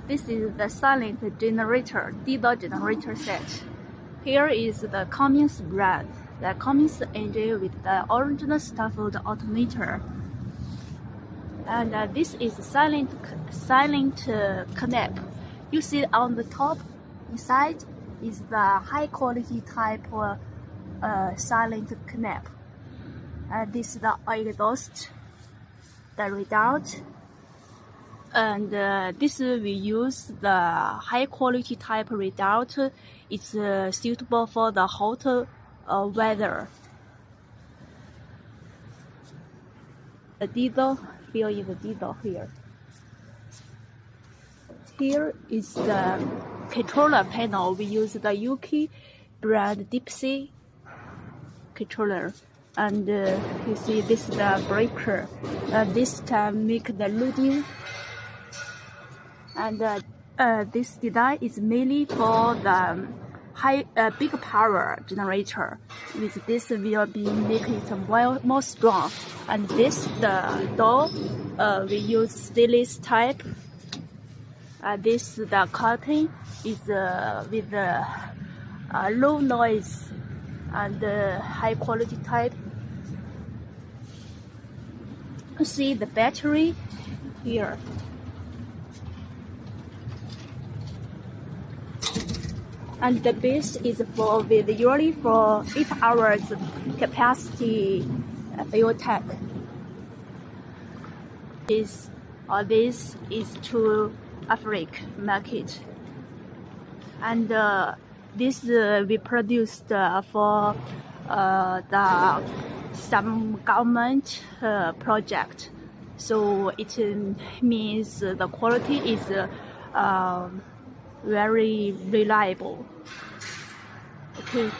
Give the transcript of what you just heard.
This is the silent generator, diesel generator set. Here is the Cummins brand, the Cummins engine with the original Stafford alternator. And this is silent clamp. You see on the top, inside is the high quality type silent clamp. This is the exhaust, the redoubt, and this we use the high quality type redoubt. It's suitable for the hot weather. The diesel, fill in the diesel here. Here is the controller panel. We use the UK brand Dipsy controller. And you see this is the breaker. This can make the loading. And this design is mainly for the big power generator. With this will be make it more strong. And this the door we use stainless type. This the curtain is with low noise and high quality type. You see the battery here. And the base is usually for 8 hours capacity fuel tank. This is to Africa market, and this we produced for some government project, so it means the quality is very reliable. Okay.